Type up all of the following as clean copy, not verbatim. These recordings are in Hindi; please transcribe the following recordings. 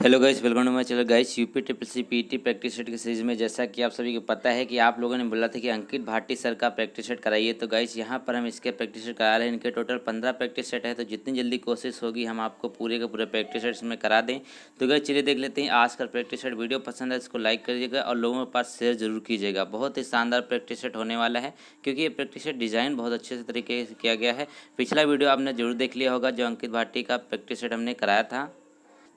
Hello guys, welcome to my channel guys. UP triple C PT practice set की सीरीज में जैसा कि आप सभी को पता है कि आप लोगों ने बोला था कि अंकित भाटी सर का प्रैक्टिस सेट कराइए, तो गाइस यहाँ पर हम इसके प्रैक्टिस सेट करा रहे हैं। इनके टोटल 15 प्रैक्टिस सेट है, तो जितनी जल्दी कोशिश होगी हम आपको पूरे के पूरे प्रैक्टिस सेट में करा दें। तो गाइस चलिए देख लेते हैं आज का प्रैक्टिस सेट। वीडियो पसंद है इसको लाइक करिएगा और लोगों के पास शेयर जरूर कीजिएगा। बहुत ही शानदार प्रैक्टिस सेट होने वाला है, क्योंकि ये प्रैक्टिस सेट डिज़ाइन बहुत अच्छे से तरीके से किया गया है। पिछला वीडियो आपने जरूर देख लिया होगा जो अंकित भाटी का प्रैक्टिस सेट हमने कराया था।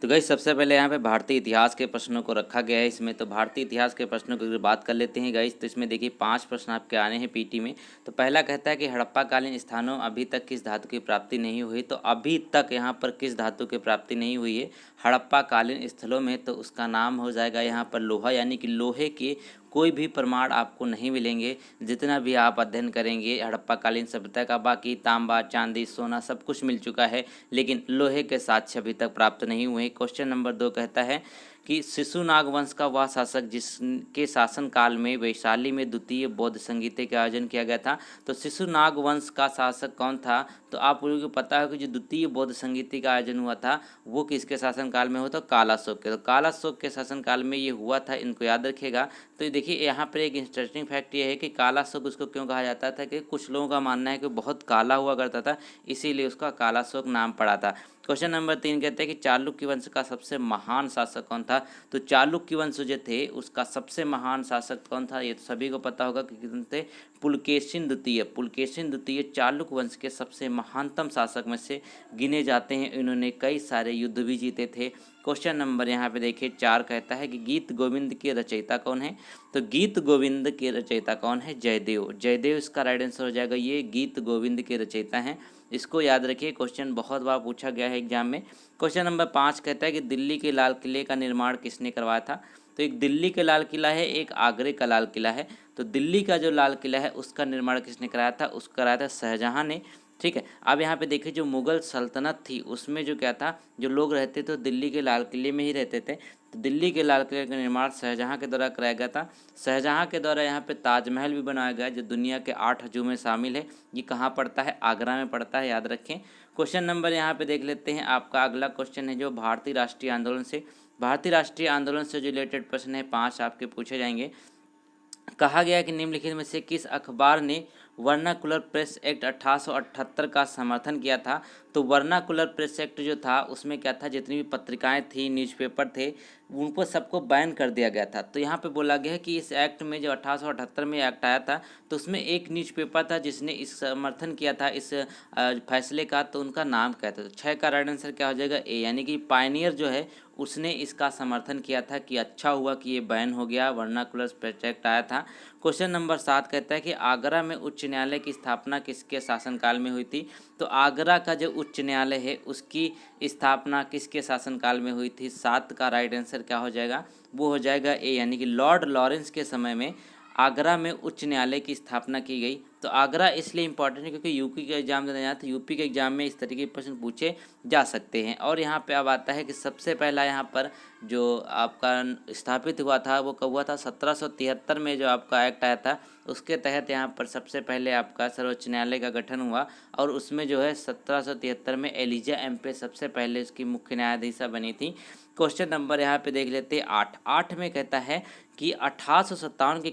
तो गाइस सबसे पहले यहाँ पे भारतीय इतिहास के प्रश्नों को रखा गया है इसमें। तो भारतीय इतिहास के प्रश्नों की अगर बात कर लेते हैं गाइस, तो इसमें देखिए 5 प्रश्न आपके आने हैं पीटी में। तो पहला कहता है कि हड़प्पा कालीन स्थानों अभी तक किस धातु की प्राप्ति नहीं हुई। तो अभी तक यहाँ पर किस धातु की प्राप्ति नहीं हुई है हड़प्पा कालीन स्थलों में, तो उसका नाम हो जाएगा यहाँ पर लोहा, यानी कि लोहे के कोई भी प्रमाण आपको नहीं मिलेंगे। जितना भी आप अध्ययन करेंगे हड़प्पा कालीन सभ्यता का, बाकी तांबा चांदी सोना सब कुछ मिल चुका है, लेकिन लोहे के साक्ष्य अभी तक प्राप्त नहीं हुए। क्वेश्चन नंबर 2 कहता है कि शिशुनाग वंश का वह शासक जिसके शासन काल में वैशाली में द्वितीय बौद्ध संगीत का आयोजन किया गया था। तो शिशुनाग वंश का शासक कौन था? तो आप लोगों को पता है कि जो द्वितीय बौद्ध संगीत का आयोजन हुआ था वो किसके शासन काल में हुआ? तो कालाशोक के। तो कालाशोक के शासन काल में ये हुआ था, इनको याद रखिएगा। तो देखिए यहाँ पर एक इंटरेस्टिंग फैक्ट ये है कि कालाशोक उसको क्यों कहा जाता था कि कुछ लोगों का मानना है कि बहुत काला हुआ करता था, इसीलिए उसका कालाशोक नाम पड़ा था। क्वेश्चन नंबर 3 कहते हैं कि चालुक्य वंश का सबसे महान शासक कौन था? तो चालुक्य वंश जो थे उसका सबसे महान शासक कौन था? ये तो सभी को पता होगा कि कौन थे? पुलकेशिन द्वितीय। पुलकेशिन द्वितीय चालुक्य वंश के सबसे महानतम शासक में से गिने जाते हैं। इन्होंने कई सारे युद्ध भी जीते थे। क्वेश्चन नंबर यहाँ पे देखिए 4 कहता है कि गीत गोविंद के रचयिता कौन है? तो गीत गोविंद के रचयिता कौन है? जयदेव। जयदेव इसका राइट आंसर हो जाएगा, ये गीत गोविंद के रचयिता हैं। इसको याद रखिए, क्वेश्चन बहुत बार पूछा गया है एग्जाम में। क्वेश्चन नंबर 5 कहता है कि दिल्ली के लाल किले का निर्माण किसने करवाया था? तो एक दिल्ली का लाल किला है, एक आगरे का लाल किला है। तो दिल्ली का जो लाल किला है उसका निर्माण किसने कराया था? उसका कराया था शाहजहां ने। ठीक है, अब यहाँ पे देखिए जो मुगल सल्तनत थी उसमें जो क्या था, जो लोग रहते थे दिल्ली के लाल किले में ही रहते थे। तो दिल्ली के लाल किले का निर्माण शाहजहां के द्वारा कराया गया था। शाहजहां के द्वारा यहाँ पे ताजमहल भी बनाया गया जो दुनिया के 8 हजू में शामिल है। ये कहाँ पड़ता है? आगरा में पड़ता है, याद रखें। क्वेश्चन नंबर यहाँ पे देख लेते हैं। आपका अगला क्वेश्चन है जो भारतीय राष्ट्रीय आंदोलन से, भारतीय राष्ट्रीय आंदोलन से जो रिलेटेड प्रश्न है 5 आपके पूछे जाएंगे। कहा गया कि निम्नलिखित में से किस अखबार ने वर्नाकुलर प्रेस एक्ट 1878 का समर्थन किया था? तो वर्नाकुलर प्रेस एक्ट जो था उसमें क्या था, जितनी भी पत्रिकाएं थी न्यूज़पेपर थे उनको सबको बैन कर दिया गया था। तो यहाँ पे बोला गया है कि इस एक्ट में जो 1878 में एक्ट आया था तो उसमें एक न्यूज़पेपर था जिसने इस समर्थन किया था इस फैसले का, तो उनका नाम क्या था? तो 6 का राइट आंसर क्या हो जाएगा? ए, यानी कि पायनियर जो है उसने इसका समर्थन किया था कि अच्छा हुआ कि ये बैन हो गया, वर्नाकुलर प्रेस एक्ट आया था। क्वेश्चन नंबर 7 कहता है कि आगरा में उच्च न्यायालय की स्थापना किसके शासनकाल में हुई थी? तो आगरा का जो उच्च न्यायालय है उसकी स्थापना किसके शासनकाल में हुई थी? 7 का राइट आंसर क्या हो जाएगा? वो हो जाएगा ए, यानी कि लॉर्ड लॉरेंस के समय में आगरा में उच्च न्यायालय की स्थापना की गई। तो आगरा इसलिए इंपॉर्टेंट है क्योंकि यूपी के एग्जाम देने जाते हैं, यूपी के एग्जाम में इस तरीके के प्रश्न पूछे जा सकते हैं। और यहाँ पे अब आता है कि सबसे पहला यहाँ पर जो आपका स्थापित हुआ था वो कब हुआ था? 1773 में जो आपका एक्ट आया था उसके तहत यहाँ पर सबसे पहले आपका सर्वोच्च न्यायालय का गठन हुआ। और उसमें जो है 1773 में एलिजा एम्पे सबसे पहले उसकी मुख्य न्यायाधीशा बनी थी। क्वेश्चन नंबर यहाँ पे देख लेते हैं 8 में कहता है कि 1857 की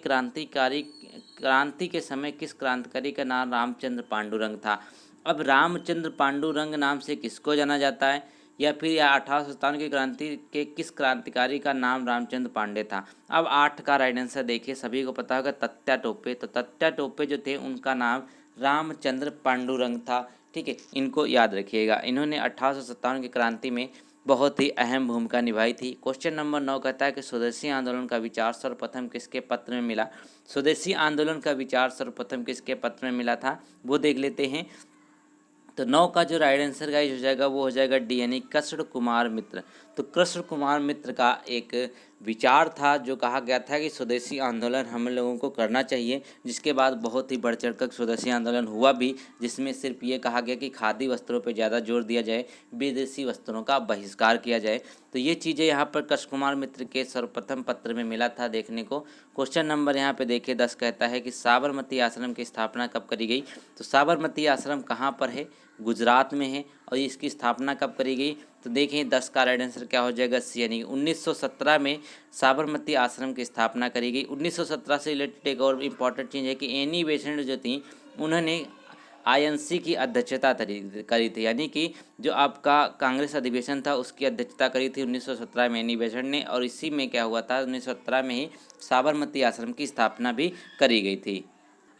क्रांति के समय किस क्रांतिकारी का नाम रामचंद्र पांडुरंग था? अब रामचंद्र पांडुरंग नाम से किसको जाना जाता है, या फिर या 1857 की क्रांति के किस क्रांतिकारी का नाम रामचंद्र पांडे था? अब 8 का राइट आंसर देखिए, सभी को पता होगा तत्या टोपे। तो तत्या टोपे जो थे उनका नाम रामचंद्र पांडुरंग था। ठीक है, इनको याद रखिएगा। इन्होंने 1857 की क्रांति में बहुत ही अहम भूमिका निभाई थी। क्वेश्चन नंबर 9 कहता है कि स्वदेशी आंदोलन का विचार सर्वप्रथम किसके पत्र में मिला? स्वदेशी आंदोलन का विचार सर्वप्रथम किसके पत्र में मिला था वो देख लेते हैं। तो 9 का जो राइट आंसर गाइस हो जाएगा वो हो जाएगा डी, यानी कृष्ण कुमार मित्र। तो कृष्ण कुमार मित्र का एक विचार था जो कहा गया था कि स्वदेशी आंदोलन हम लोगों को करना चाहिए, जिसके बाद बहुत ही बढ़ चढ़ कर स्वदेशी आंदोलन हुआ भी, जिसमें सिर्फ ये कहा गया कि खादी वस्त्रों पर ज़्यादा जोर दिया जाए, विदेशी वस्त्रों का बहिष्कार किया जाए। तो ये चीज़ें यहाँ पर कृष्ण कुमार मित्र के सर्वप्रथम पत्र में मिला था देखने को। क्वेश्चन नंबर यहाँ पे देखिए 10 कहता है कि साबरमती आश्रम की स्थापना कब करी गई? तो साबरमती आश्रम कहाँ पर है? गुजरात में है। और इसकी स्थापना कब करी गई, तो देखें 10 का राइट आंसर क्या हो जाएगा सी, यानी 1917 में साबरमती आश्रम की स्थापना करी गई। 1917 से रिलेटेड एक और इम्पॉर्टेंट चीज़ है कि एनी बेसेंट जो थी उन्होंने आईएनसी की अध्यक्षता करी थी, यानी कि जो आपका कांग्रेस अधिवेशन था उसकी अध्यक्षता करी थी 1917 में एनी बेसेंट ने। और इसी में क्या हुआ था, 1917 में ही साबरमती आश्रम की स्थापना भी करी गई थी।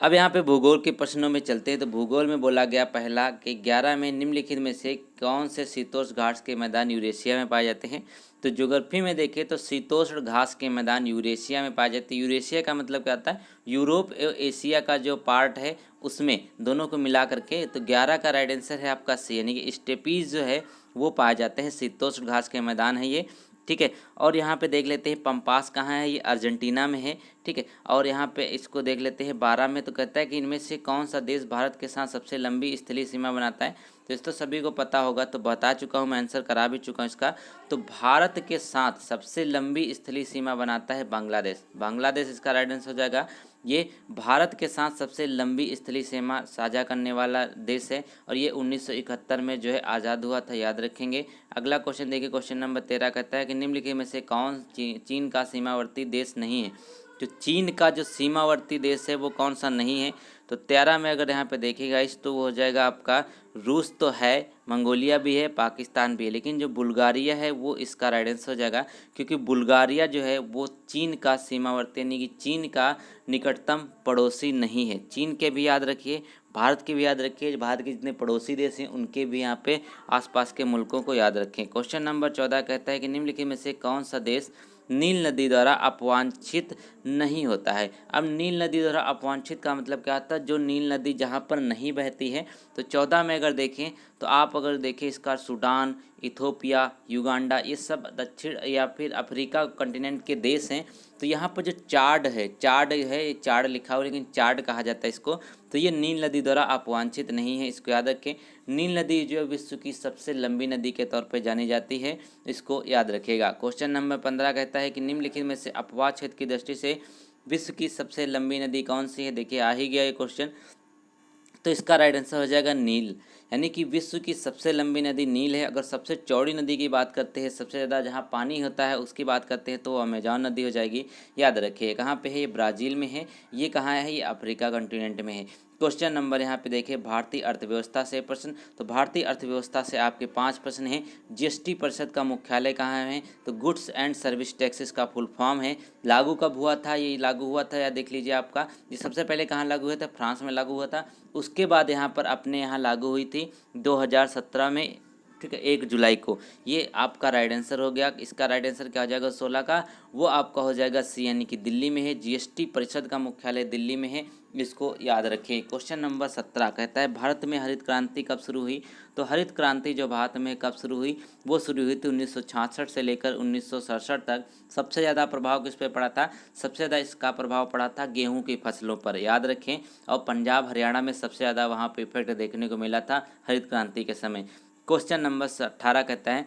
अब यहाँ पे भूगोल के प्रश्नों में चलते हैं। तो भूगोल में बोला गया पहला कि 11 में निम्नलिखित में से कौन से शीतोष्ण घास के मैदान यूरेशिया में पाए जाते हैं। तो ज्योग्राफी में देखें तो शीतोष्ण घास के मैदान यूरेशिया में पाए जाते हैं। यूरेशिया का मतलब क्या होता है, यूरोप एवं एशिया का जो पार्ट है उसमें दोनों को मिला करके। तो 11 का राइट आंसर है आपका सी, यानी कि स्टेपीज जो है वो पाए जाते हैं, शीतोष्ण घास के मैदान है ये, ठीक है। और यहाँ पे देख लेते हैं पंपास कहाँ है, ये अर्जेंटीना में है, ठीक है। और यहाँ पे इसको देख लेते हैं 12 में। तो कहता है कि इनमें से कौन सा देश भारत के साथ सबसे लंबी स्थलीय सीमा बनाता है। तो इस तो सभी को पता होगा, तो बता चुका हूँ मैं, आंसर करा भी चुका हूँ इसका। तो भारत के साथ सबसे लंबी स्थलीय सीमा बनाता है बांग्लादेश। बांग्लादेश इसका राइट आंसर हो जाएगा। ये भारत के साथ सबसे लंबी स्थलीय सीमा साझा करने वाला देश है और ये 1971 में जो है आज़ाद हुआ था, याद रखेंगे। अगला क्वेश्चन देखिए, क्वेश्चन नंबर 13 कहता है कि निम्नलिखित में से कौन चीन का सीमावर्ती देश नहीं है। तो चीन का जो सीमावर्ती देश है वो कौन सा नहीं है। तो 13 में अगर यहाँ पे देखिएगा इस, तो वो हो जाएगा आपका रूस तो है, मंगोलिया भी है, पाकिस्तान भी है, लेकिन जो बुल्गारिया है वो इसका राइट आंसर हो जाएगा, क्योंकि बुल्गारिया जो है वो चीन का सीमावर्ती यानी कि चीन का निकटतम पड़ोसी नहीं है। चीन के भी याद रखिए, भारत के भी याद रखिए, भारत के जितने पड़ोसी देश हैं उनके भी यहाँ पे आसपास के मुल्कों को याद रखें। क्वेश्चन नंबर 14 कहता है कि निम्नलिखित में से कौन सा देश नील नदी द्वारा अपवांछित नहीं होता है। अब नील नदी द्वारा अपवांछित का मतलब क्या होता है, जो नील नदी जहाँ पर नहीं बहती है। तो 14 में अगर देखें तो आप अगर देखें इसका सूडान, इथोपिया, युगांडा, ये सब दक्षिण या फिर अफ्रीका कंटिनेंट के देश हैं। तो यहाँ पर जो चाड है, चाड लिखा हुआ लेकिन चाड कहा जाता है इसको। तो ये नील नदी द्वारा अपवांछित नहीं है, इसको याद रखें। नील नदी जो विश्व की सबसे लंबी नदी के तौर पर जानी जाती है, इसको याद रखिएगा। क्वेश्चन नंबर 15 कहता है कि निम्नलिखित में से अपवाह क्षेत्र की दृष्टि से विश्व की सबसे लंबी नदी कौन सी है। देखिए आ ही गया ये क्वेश्चन, तो इसका राइट आंसर हो जाएगा नील, यानी कि विश्व की सबसे लंबी नदी नील है। अगर सबसे चौड़ी नदी की बात करते हैं, सबसे ज़्यादा जहाँ पानी होता है उसकी बात करते हैं, तो वो अमेजॉन नदी हो जाएगी। याद रखिए कहाँ पे है, ये ब्राज़ील में है। ये कहाँ है, ये अफ्रीका कंटिनेंट में है। क्वेश्चन नंबर यहाँ पे देखिए भारतीय अर्थव्यवस्था से प्रश्न। तो भारतीय अर्थव्यवस्था से आपके 5 प्रश्न हैं। जीएसटी परिषद का मुख्यालय कहाँ है, तो गुड्स एंड सर्विस टैक्सेस का फुल फॉर्म है। लागू कब हुआ था, ये लागू हुआ था या देख लीजिए आपका, ये सबसे पहले कहाँ लागू हुआ था, फ्रांस में लागू हुआ था। उसके बाद यहाँ पर अपने यहाँ लागू हुई थी 2017 में, ठीक है, 1 जुलाई को। ये आपका राइट आंसर हो गया। इसका राइट आंसर क्या हो जाएगा 16 का, वो आपका हो जाएगा सी, यानी कि दिल्ली में है। जीएसटी परिषद का मुख्यालय दिल्ली में है, इसको याद रखें। क्वेश्चन नंबर 17 कहता है भारत में हरित क्रांति कब शुरू हुई। तो हरित क्रांति जो भारत में कब शुरू हुई, वो शुरू हुई थी 1966 से लेकर 1967 तक। सबसे ज़्यादा प्रभाव किस पे पड़ा था, सबसे ज़्यादा इसका प्रभाव पड़ा था गेहूं की फसलों पर, याद रखें। और पंजाब हरियाणा में सबसे ज़्यादा वहाँ पे इफेक्ट देखने को मिला था हरित क्रांति के समय। क्वेश्चन नंबर 18 कहता है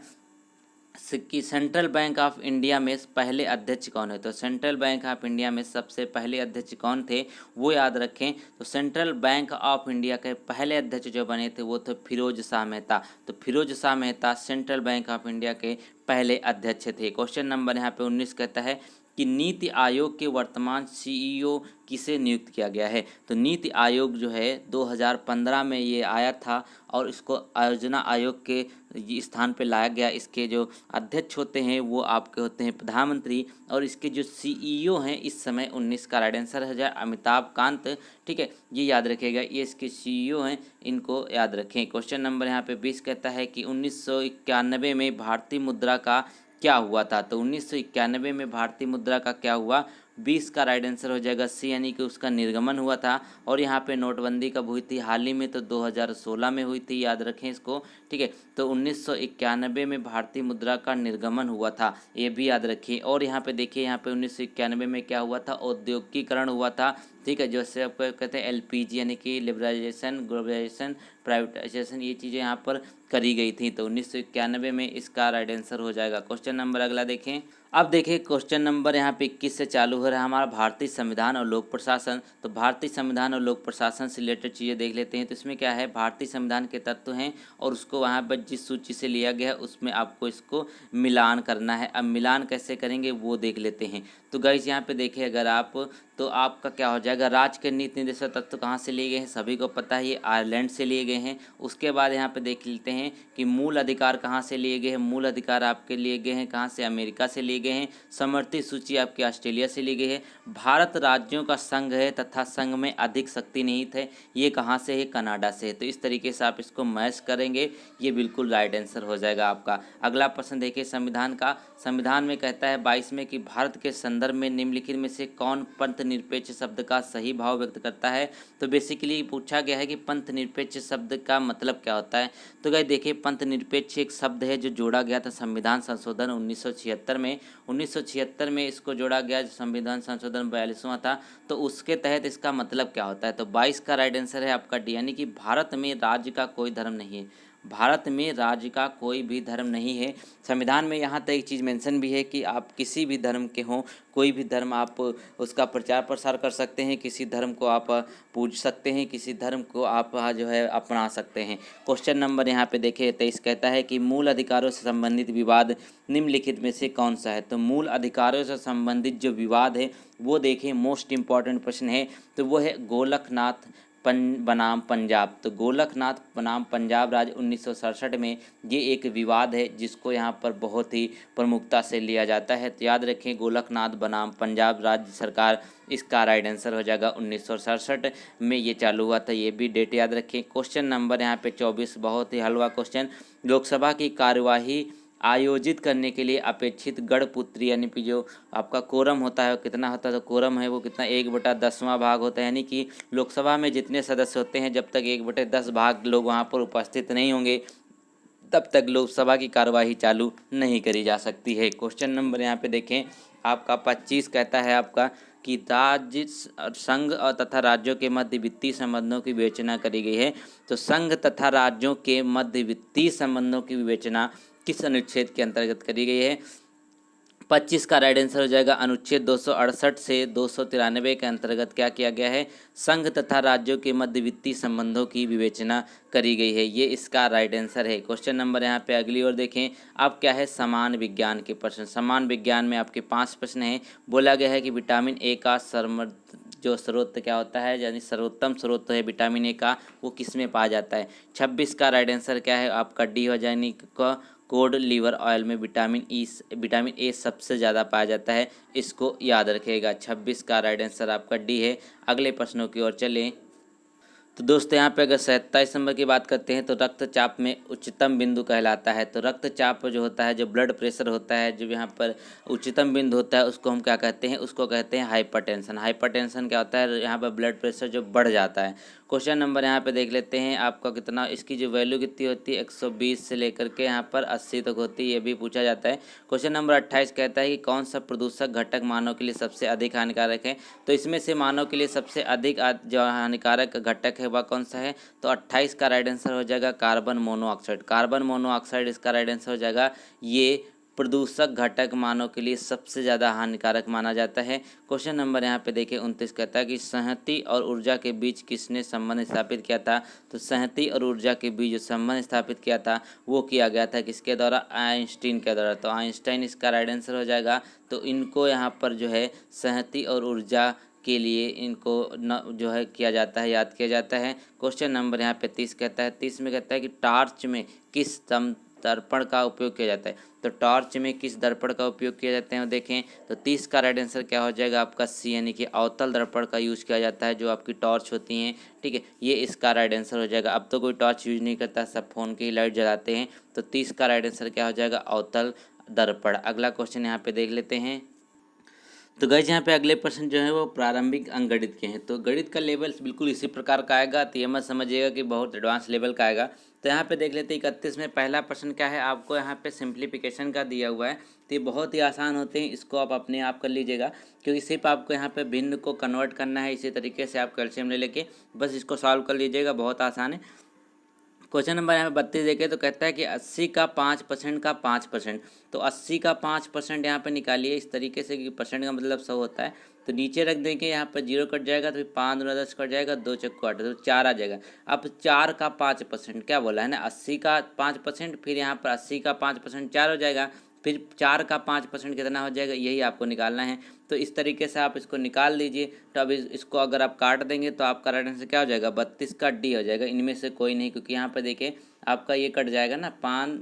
कि सेंट्रल बैंक ऑफ इंडिया में पहले अध्यक्ष कौन है। तो सेंट्रल बैंक ऑफ इंडिया में सबसे पहले अध्यक्ष कौन थे, वो याद रखें। तो सेंट्रल बैंक ऑफ इंडिया के पहले अध्यक्ष जो बने थे वो थे फिरोज शाह मेहता। तो Firoz Shah Mehta central bank of India के पहले अध्यक्ष थे। क्वेश्चन नंबर यहाँ पे 19 कहता है कि नीति आयोग के वर्तमान सीईओ किसे नियुक्त किया गया है। तो नीति आयोग जो है 2015 में ये आया था और इसको आयोजना आयोग के स्थान पे लाया गया। इसके जो अध्यक्ष होते हैं वो आपके होते हैं प्रधानमंत्री, और इसके जो सीईओ हैं इस समय 19 का राइट आंसर हो जाए अमिताभ कांत, ठीक है, ये याद रखिएगा, ये इसके सीईओ हैं, इनको याद रखें। क्वेश्चन नंबर यहाँ पे 20 कहता है कि 1991 में भारतीय मुद्रा का क्या हुआ था। तो 1991 में भारतीय मुद्रा का क्या हुआ, 20 का राइट आंसर हो जाएगा सी, यानी कि उसका निर्गमन हुआ था। और यहाँ पे नोटबंदी कब हुई थी, हाल ही में, तो 2016 में हुई थी, याद रखें इसको, ठीक है। तो 1991 में भारतीय मुद्रा का निर्गमन हुआ था, ये भी याद रखिए। और यहाँ पे देखिए, यहाँ पे 1991 में क्या हुआ था, औद्योगिकीकरण हुआ था ठीक है। जैसे आपको कहते हैं एलपीजी यानी कि लिबरलाइजेशन, ग्लोबलाइजेशन, प्राइवेटाइजेशन, ये चीज़ें यहाँ पर करी गई थी। तो 1991 में इसका राइट आंसर हो जाएगा। क्वेश्चन नंबर अगला देखें। अब देखिए क्वेश्चन नंबर यहाँ पे 21 से चालू हो रहा है हमारा भारतीय संविधान और लोक प्रशासन। तो भारतीय संविधान और लोक प्रशासन से रिलेटेड चीज़ें देख लेते हैं। तो इसमें क्या है, भारतीय संविधान के तत्व हैं और उसको वहाँ पर जिस सूची से लिया गया है उसमें आपको इसको मिलान करना है। अब मिलान कैसे करेंगे वो देख लेते हैं। तो गाइस यहाँ पे देखिए अगर आप, तो आपका क्या हो जाएगा, राज्य के नीति निर्देशक तत्व कहाँ से लिए गए हैं, सभी को पता है ये आयरलैंड से लिए गए हैं। उसके बाद यहाँ पे देख लेते हैं कि मूल अधिकार कहाँ से लिए गए हैं। मूल अधिकार आपके लिए गए हैं कहाँ से, अमेरिका से लिए गए हैं। समर्थित सूची आपके ऑस्ट्रेलिया से ली गई है। भारत राज्यों का संघ है तथा संघ में अधिक शक्ति निहित है, ये कहाँ से है, कनाडा से है। तो इस तरीके से आप इसको मैच करेंगे, ये बिल्कुल राइट आंसर हो जाएगा आपका। अगला प्रश्न देखिए संविधान का। संविधान में कहता है 22 में कि भारत के संदर्भ में निम्नलिखित में से कौन पंथ निरपेक्ष शब्द का सही भाव व्यक्त करता है। तो बेसिकली पूछा गया है कि पंथ निरपेक्ष शब्द का मतलब क्या होता है। तो गाइस देखिए पंथ निरपेक्ष एक शब्द है जो जोड़ा गया था संविधान संशोधन 1976 में। 1976 में इसको जोड़ा गया, संविधान संशोधन 42वां था। तो उसके तहत इसका मतलब क्या होता है। तो 22 का राइट आंसर है आपका डी, यानी कि भारत में राज्य का कोई धर्म नहीं है। भारत में राज्य का कोई भी धर्म नहीं है। संविधान में यहाँ तक एक चीज़ मेंशन भी है कि आप किसी भी धर्म के हों, कोई भी धर्म आप उसका प्रचार प्रसार कर सकते हैं, किसी धर्म को आप पूज सकते हैं, किसी धर्म को आप जो है अपना सकते हैं। क्वेश्चन नंबर यहाँ पे देखिए 23 कहता है कि मूल अधिकारों से संबंधित विवाद निम्नलिखित में से कौन सा है। तो मूल अधिकारों से संबंधित जो विवाद है वो देखिए मोस्ट इम्पॉर्टेंट प्रश्न है। तो वो है गोलकनाथ बनाम पंजाब। तो गोलकनाथ बनाम पंजाब राज्य 1967 में ये एक विवाद है जिसको यहाँ पर बहुत ही प्रमुखता से लिया जाता है। तो याद रखें गोलकनाथ बनाम पंजाब राज्य सरकार, इसका राइट आंसर हो जाएगा 1967 में ये चालू हुआ था। ये भी डेट याद रखें। क्वेश्चन नंबर यहाँ पे 24 बहुत ही हलवा क्वेश्चन। लोकसभा की कार्यवाही आयोजित करने के लिए अपेक्षित गणपुत्री यानी कि जो आपका कोरम होता है वो कितना होता है। तो कोरम है वो कितना, 1/10वां भाग होता है। यानी कि लोकसभा में जितने सदस्य होते हैं जब तक 1/10 भाग लोग वहाँ पर उपस्थित नहीं होंगे तब तक लोकसभा की कार्यवाही चालू नहीं करी जा सकती है। क्वेश्चन नंबर यहाँ पे देखें आपका 25 कहता है आपका कि राज्य संघ और तथा राज्यों के मध्य वित्तीय संबंधों की विवेचना करी गई है। तो संघ तथा राज्यों के मध्य वित्तीय संबंधों की विवेचना किस अनुच्छेद के अंतर्गत करी गई है। 25 का राइट आंसर हो जाएगा अनुच्छेद 268 से 293 के अंतर्गत क्या किया गया है, संघ तथा राज्यों के मध्य वित्तीय संबंधों की विवेचना करी गई है। ये इसका राइट आंसर है। क्वेश्चन नंबर यहाँ पे अगली ओर देखें। अब क्या है, समान विज्ञान के प्रश्न। समान विज्ञान में आपके 5 प्रश्न हैं। बोला गया है कि विटामिन ए का जो स्रोत क्या होता है, यानी सर्वोत्तम स्रोत है विटामिन ए का, वो किस में पाया जाता है। 26 का राइट आंसर क्या है आपका डी हो जाए, यानी कोड लीवर ऑयल में विटामिन ए सबसे ज़्यादा पाया जाता है, इसको याद रखिएगा। 26 का राइट आंसर आपका डी है। अगले प्रश्नों की ओर चलें। तो दोस्तों यहाँ पे अगर 27 नंबर की बात करते हैं तो रक्तचाप में उच्चतम बिंदु कहलाता है। तो रक्तचाप जो होता है, जो ब्लड प्रेशर होता है, जो यहाँ पर उच्चतम बिंदु होता है उसको हम क्या कहते हैं, उसको कहते हैं हाइपरटेंशन। हाइपरटेंशन क्या होता है, यहाँ पर ब्लड प्रेशर जो बढ़ जाता है। क्वेश्चन नंबर यहाँ पे देख लेते हैं आपका कितना, इसकी जो वैल्यू कितनी होती है 120 से लेकर के यहाँ पर 80 तक होती है, ये भी पूछा जाता है। क्वेश्चन नंबर 28 कहता है कि कौन सा प्रदूषक घटक मानव के लिए सबसे अधिक हानिकारक है। तो इसमें से मानव के लिए सबसे अधिक जो हानिकारक घटक है वह कौन सा है। तो 28 का राइट आंसर हो जाएगा कार्बन मोनोऑक्साइड। कार्बन मोनोऑक्साइड इसका राइट आंसर हो जाएगा। ये प्रदूषक घटक मानव के लिए सबसे ज़्यादा हानिकारक माना जाता है। क्वेश्चन नंबर यहाँ पे देखिए 29 कहता है कि संहति और ऊर्जा के बीच किसने संबंध स्थापित किया था। तो संहति और ऊर्जा के बीच जो संबंध स्थापित किया था वो किया गया था किसके द्वारा, आइंस्टीन के द्वारा। तो आइंस्टाइन इसका राइट आंसर हो जाएगा। तो इनको यहाँ पर जो है संहति और ऊर्जा के लिए इनको जो है किया जाता है, याद किया जाता है। क्वेश्चन नंबर यहाँ पे 30 कहता है, 30 में कहता है कि टॉर्च में किस दर्पण का उपयोग किया जाता है। तो टॉर्च में किस दर्पण का उपयोग किया जाता है देखें। तो 30 का राइट आंसर क्या हो जाएगा आपका सी, यानी कि अवतल दर्पण का यूज़ किया जाता है जो आपकी टॉर्च होती हैं। ठीक है, ये इसका राइट आंसर हो जाएगा। अब तो कोई टॉर्च यूज नहीं करता, सब फोन की ही लाइट जलाते हैं। तो 30 का राइट आंसर क्या हो जाएगा, अवतल दर्पण। अगला क्वेश्चन यहाँ पे देख लेते हैं। तो गाइस यहाँ पे अगले प्रश्न जो है वो प्रारंभिक अंक गणित के हैं। तो गणित का लेवल बिल्कुल इसी प्रकार का आएगा, तो ये मत समझिएगा कि बहुत एडवांस लेवल का आएगा। तो यहाँ पे देख लेते हैं 31 में पहला प्रश्न क्या है, आपको यहाँ पे सिंप्लीफिकेशन का दिया हुआ है। तो ये बहुत ही आसान होते हैं, इसको आप अपने आप कर लीजिएगा, क्योंकि सिर्फ आपको यहाँ पे भिन्न को कन्वर्ट करना है। इसी तरीके से आप कैल्शियम ले लेके बस इसको सॉल्व कर लीजिएगा, बहुत आसान है। क्वेश्चन नंबर यहाँ पे 32 देखे तो कहता है कि 80 का 5% का 5%। तो 80 का 5% यहाँ पे निकालिए इस तरीके से, कि परसेंट का मतलब 100 होता है। तो नीचे रख देंगे, यहाँ पर 0 कट जाएगा, तो फिर 5 दूना 10 कट जाएगा, 2 चक्कू 8, तो 4 आ जाएगा। अब 4 का 5% क्या बोला है ना, 80 का 5%, फिर यहाँ पर 80 का 5% 4 हो जाएगा, फिर 4 का 5% कितना हो जाएगा, यही आपको निकालना है। तो इस तरीके से आप इसको निकाल लीजिए। तो अब इसको अगर आप काट देंगे तो आपका राइट आंसर क्या हो जाएगा, 32 का डी हो जाएगा। इनमें से कोई नहीं, क्योंकि यहाँ पर देखिए आपका ये कट जाएगा ना 5,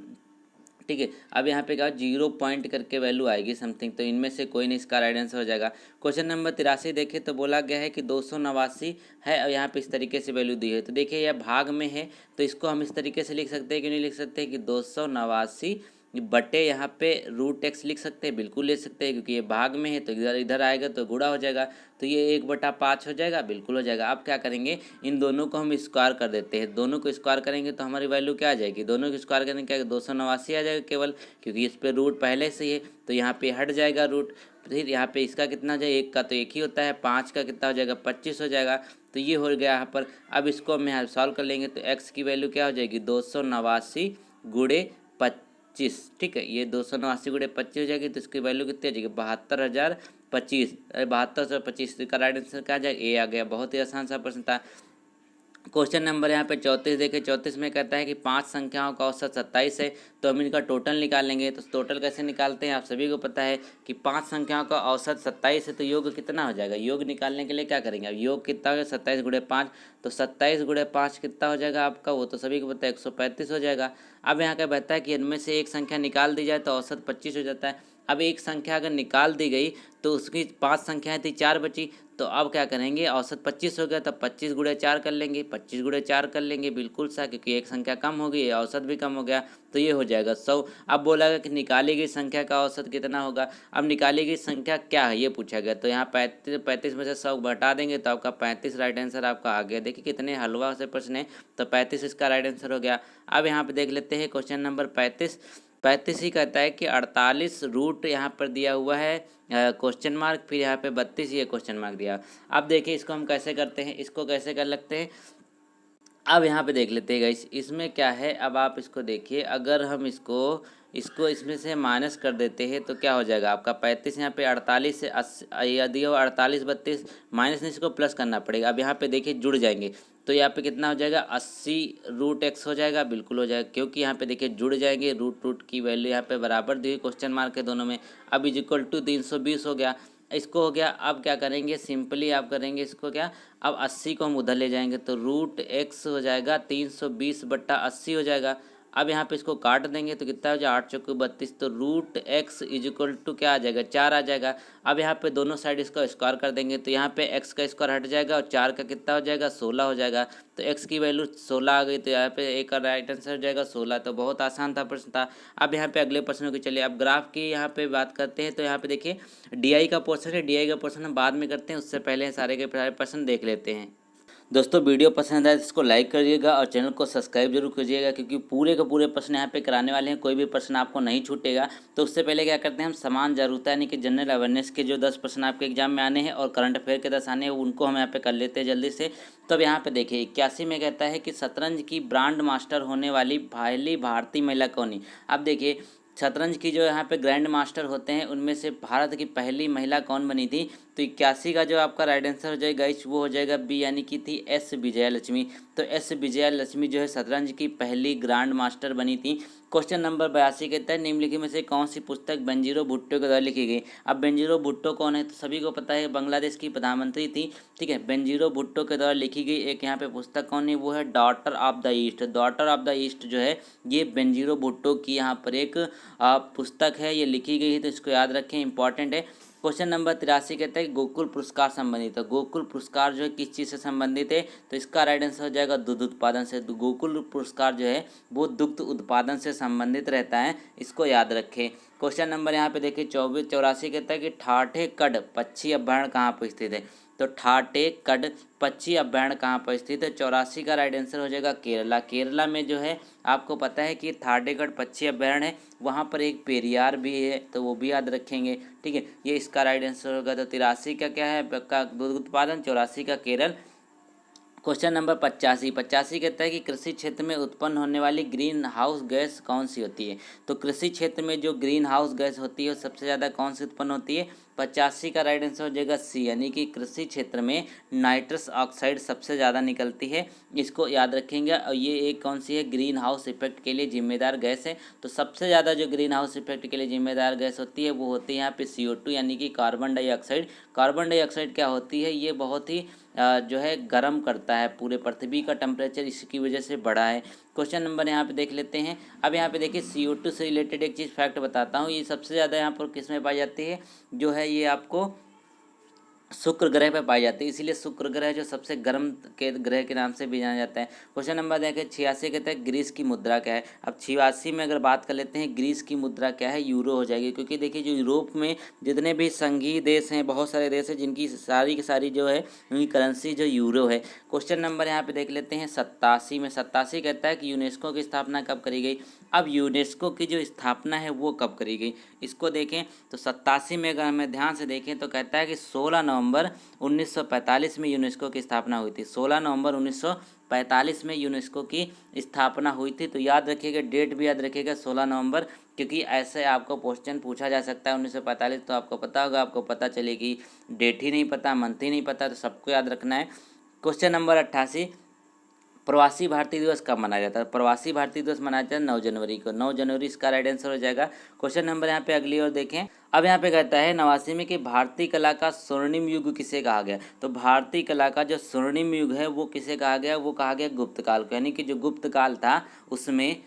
ठीक है। अब यहाँ पे क्या 0 पॉइंट करके वैल्यू आएगी समथिंग, तो इनमें से कोई नहीं, इसका राइट आंसर हो जाएगा। क्वेश्चन नंबर 83 देखें तो बोला गया है कि 289 है, और यहाँ पे इस तरीके से वैल्यू दी है। तो देखिए यह भाग में है, तो इसको हम इस तरीके से लिख सकते हैं कि नहीं लिख सकते कि 289 बटे यहाँ पे √x लिख सकते हैं, बिल्कुल ले सकते हैं, क्योंकि ये भाग में है तो इधर इधर आएगा तो गुणा हो जाएगा, तो ये 1/5 हो जाएगा, बिल्कुल हो जाएगा। अब क्या करेंगे, इन दोनों को हम स्क्वायर कर देते हैं। दोनों को स्क्वायर करेंगे तो हमारी वैल्यू क्या आ जाएगी, दोनों को स्क्वायर करेंगे क्या 289 आ जाएगा केवल, क्योंकि इस पर रूट पहले से ही है, तो यहाँ पे हट जाएगा रूट। फिर यहाँ पे इसका कितना हो जाएगा, 1 का तो 1 ही होता है, 5 का कितना हो जाएगा 25 हो जाएगा। तो ये हो गया यहाँ पर। अब इसको हम यहाँ सॉल्व कर लेंगे, तो एक्स की वैल्यू क्या हो जाएगी 289 गुणे 25, ठीक है। ये 289 गुणे 25 हो जाएगी, तो इसकी वैल्यू कितनी आ जाएगी 72,025, 72,025 का राइट आंसर क्या आ जाएगा, ए आ गया। बहुत ही आसान सा प्रश्न था। क्वेश्चन नंबर यहाँ पे 34 देखे, 34 में कहता है कि 5 संख्याओं का औसत 27 है, तो हम इनका टोटल निकालेंगे। तो टोटल कैसे निकालते हैं, आप सभी को पता है कि 5 संख्याओं का औसत 27 है, तो योग कितना हो जाएगा। योग निकालने के लिए क्या करेंगे, अब योग कितना हो जाएगा 27 गुणे 5, तो 27 गुणे 5 कितना हो जाएगा आपका, वो तो सभी को पता है 135 हो जाएगा। अब यहाँ क्या बता है कि इनमें से एक संख्या निकाल दी जाए तो औसत 25 हो जाता है। अब एक संख्या अगर निकाल दी गई तो उसकी 5 संख्याएं थी, 4 बची, तो अब क्या करेंगे, औसत 25 हो गया, तब 25 गुणे 4 कर लेंगे, 25 गुणे 4 कर लेंगे, बिल्कुल सा, क्योंकि एक संख्या कम हो गई, औसत भी कम हो गया, तो ये हो जाएगा 100। अब बोला गया कि निकाली गई संख्या का औसत कितना होगा। अब निकाली गई संख्या क्या है ये पूछा गया, तो यहाँ 35 में से 100 घटा देंगे तो आपका 35 राइट आंसर आपका आ गया। देखिए कितने हलवा से प्रश्न है, तो 35 इसका राइट आंसर हो गया। अब यहाँ पे देख लेते हैं क्वेश्चन नंबर 35 ही कहता है कि 48 रूट यहाँ पर दिया हुआ है क्वेश्चन मार्क, फिर यहाँ पे 32 ये क्वेश्चन मार्क दिया। अब देखिए इसको हम कैसे करते हैं, इसको कैसे कर लगते हैं। अब यहाँ पे देख लेते हैं गाइस, इसमें क्या है, अब आप इसको देखिए, अगर हम इसको इसमें से माइनस कर देते हैं तो क्या हो जाएगा आपका 35, यहाँ पे 48 से 80 यदि हो 48 32 माइनस नहीं, इसको प्लस करना पड़ेगा। अब यहाँ पे देखिए जुड़ जाएंगे, तो यहाँ पे कितना हो जाएगा 80 √x हो जाएगा, बिल्कुल हो जाएगा, क्योंकि यहाँ पे देखिए जुड़ जाएंगे, रूट की वैल्यू यहाँ पे बराबर दी हुई क्वेश्चन मार्क है दोनों में। अब इक्वल टू 320 हो गया, इसको हो गया। अब क्या करेंगे, सिंपली आप करेंगे इसको क्या, अब 80 को हम उधर ले जाएंगे तो √x हो जाएगा 320/80 हो जाएगा। अब यहाँ पे इसको काट देंगे तो कितना हो जाएगा 8 चौके 32, तो √x इक्वल टू क्या आ जाएगा 4 आ जाएगा। अब यहाँ पे दोनों साइड इसका स्क्वायर कर देंगे, तो यहाँ पे x का स्क्वायर हट जाएगा और 4 का कितना हो जाएगा 16 हो जाएगा। तो x की वैल्यू 16 आ गई, तो यहाँ पे एक का राइट आंसर हो जाएगा 16। तो बहुत आसान था प्रश्न था। अब यहाँ पे अगले प्रश्नों की चलिए, अब ग्राफ की यहाँ पे बात करते हैं। तो यहाँ पे देखिए डी का पोर्शन है, डी का पोर्शन हम बाद में करते हैं, उससे पहले सारे के सारे प्रश्न देख लेते हैं। दोस्तों वीडियो पसंद आए तो इसको लाइक करिएगा और चैनल को सब्सक्राइब जरूर कीजिएगा, क्योंकि पूरे के पूरे प्रश्न यहाँ पे कराने वाले हैं, कोई भी प्रश्न आपको नहीं छूटेगा। तो उससे पहले क्या करते हैं, हम समान जागरूकता यानी कि जनरल अवेयरनेस के जो 10 प्रश्न आपके एग्जाम में आने हैं और करंट अफेयर के 10 आने हैं, उनको हम यहाँ पे कर लेते हैं जल्दी से। तो अब यहाँ पे देखिए 81 में कहता है कि शतरंज की ब्रांड मास्टर होने वाली पहली भारतीय महिला कौन है। अब देखिए शतरंज की जो यहाँ पे ग्रैंड मास्टर होते हैं उनमें से भारत की पहली महिला कौन बनी थी। तो 81 का जो आपका राइट आंसर हो जाएगा वो हो जाएगा बी, यानी कि थी एस विजया लक्ष्मी। तो एस विजया लक्ष्मी जो है शतरंज की पहली ग्रैंड मास्टर बनी थी। क्वेश्चन नंबर 82 कहता है निम्नलिखित में से कौन सी पुस्तक बेंजीरो भुट्टो के द्वारा लिखी गई। अब बेंजीरो भुट्टो कौन है, तो सभी को पता है बांग्लादेश की प्रधानमंत्री थी, ठीक है। बेंजीरो भुट्टो के द्वारा लिखी गई एक यहाँ पे पुस्तक कौन है, वो है daughter of the east. Daughter of the east जो है ये बेंजीरो भुट्टो की यहाँ पर एक पुस्तक है, ये लिखी गई है, तो इसको याद रखें, इंपॉर्टेंट है। क्वेश्चन नंबर 83 कहता है कि गोकुल पुरस्कार संबंधित है। गोकुल पुरस्कार जो है किस चीज़ से संबंधित है, तो इसका राइट आंसर हो जाएगा दुग्ध उत्पादन से। तो गोकुल पुरस्कार जो है वो दुग्ध उत्पादन से संबंधित रहता है, इसको याद रखें। क्वेश्चन नंबर यहाँ पे देखिए 84 कहता है कि ठाठे कड पक्षी अभ्यारण्य कहाँ पर स्थित है। तो ठाटे कड पक्षी अभ्यारण्य कहाँ पर स्थित है, 84 का राइट आंसर हो जाएगा केरला। केरला में जो है आपको पता है कि ठाटेगढ़ पक्षी अभ्यारण्य है, वहाँ पर एक पेरियार भी है, तो वो भी याद रखेंगे। ठीक है, ये इसका राइट आंसर होगा। तो 83 का क्या है का दुग्ध उत्पादन, 84 का केरल। क्वेश्चन नंबर 85 कहता है कि कृषि क्षेत्र में उत्पन्न होने वाली ग्रीन हाउस गैस कौन सी होती है। तो कृषि क्षेत्र में जो ग्रीन हाउस गैस होती है वो सबसे ज़्यादा कौन सी उत्पन्न होती है, 85 का राइट आंसर हो जाएगा सी, यानी कि कृषि क्षेत्र में नाइट्रस ऑक्साइड सबसे ज़्यादा निकलती है, इसको याद रखेंगे। और ये एक कौन सी है, ग्रीन हाउस इफेक्ट के लिए जिम्मेदार गैस है। तो सबसे ज़्यादा जो ग्रीन हाउस इफेक्ट के लिए जिम्मेदार गैस होती है वो होती है यहाँ पे CO2 यानी कि कार्बन डाइऑक्साइड। कार्बन डाइऑक्साइड क्या होती है, ये बहुत ही जो है गर्म करता है, पूरे पृथ्वी का टेम्परेचर इसकी वजह से बढ़ा है। क्वेश्चन नंबर यहाँ पे देख लेते हैं। अब यहाँ पे देखिए CO2 से रिलेटेड एक चीज़ फैक्ट बताता हूँ, ये सबसे ज़्यादा यहाँ पर किस में पाई जाती है, जो है ये आपको शुक्र ग्रह पर पाई जाती है, इसीलिए शुक्र ग्रह जो सबसे गर्म के ग्रह के नाम से भी जाना जाता है। क्वेश्चन नंबर देखिए 86 कहते हैं ग्रीस की मुद्रा क्या है। अब 86 में अगर बात कर लेते हैं ग्रीस की मुद्रा क्या है, यूरो हो जाएगी, क्योंकि देखिए जो यूरोप में जितने भी संघीय देश हैं, बहुत सारे देश हैं जिनकी सारी की सारी जो है उनकी करेंसी जो यूरो है। क्वेश्चन नंबर यहाँ पे देख लेते हैं 87 में। 87 कहता है कि यूनेस्को की स्थापना कब करी गई। अब यूनेस्को की जो स्थापना है वो कब करी गई, इसको देखें तो 87 में अगर हमें ध्यान से देखें तो कहता है कि 16 नवंबर 1945 में यूनेस्को की स्थापना हुई थी। 16 नवंबर 1945 में यूनेस्को की स्थापना हुई थी। तो याद रखिएगा, डेट भी याद रखिएगा 16 नवंबर, क्योंकि ऐसे आपको क्वेश्चन पूछा जा सकता है 1945, तो आपको पता होगा, आपको पता चलेगी डेट ही नहीं पता, मंथ ही नहीं पता, तो सबको याद रखना है। क्वेश्चन नंबर 88, प्रवासी भारतीय दिवस कब मनाया जाता है। प्रवासी भारतीय दिवस मनाया जाता है 9 जनवरी को। 9 जनवरी इसका राइट आंसर हो जाएगा। क्वेश्चन नंबर यहाँ पे अगली ओर देखें। अब यहाँ पे कहता है 89 में कि भारतीय कला का स्वर्णिम युग किसे कहा गया। तो भारतीय कला का जो स्वर्णिम युग है वो किसे कहा गया, वो कहा गया गुप्त काल को, यानी कि जो गुप्त काल था उसमें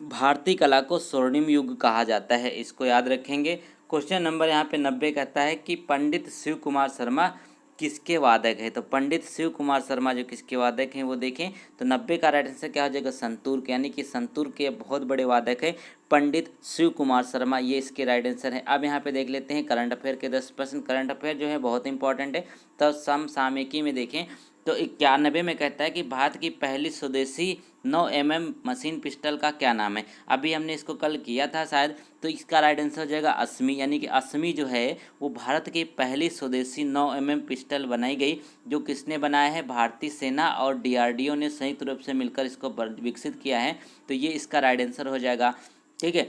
भारतीय कला को स्वर्णिम युग कहा जाता है, इसको याद रखेंगे। क्वेश्चन नंबर यहाँ पे 90 कहता है कि पंडित शिव कुमार शर्मा किसके वादक है। तो पंडित शिव कुमार शर्मा जो किसके वादक हैं वो देखें तो 90 का राइट आंसर क्या हो जाएगा, संतूर के, यानी कि संतूर के बहुत बड़े वादक है पंडित शिव कुमार शर्मा, ये इसके राइट आंसर है। अब यहाँ पे देख लेते हैं करंट अफेयर के 10%। करंट अफेयर जो है बहुत इंपॉर्टेंट है। तो समसामयिकी में देखें तो 91 में कहता है कि भारत की पहली स्वदेशी 9 mm मशीन पिस्टल का क्या नाम है। अभी हमने इसको कल किया था शायद, तो इसका राइट आंसर हो जाएगा अस्मी, यानी कि अस्मी जो है वो भारत की पहली स्वदेशी 9 mm पिस्टल बनाई गई, जो किसने बनाया है, भारतीय सेना और DRDO ने संयुक्त रूप से मिलकर इसको विकसित किया है। तो ये इसका राइट आंसर हो जाएगा। ठीक है,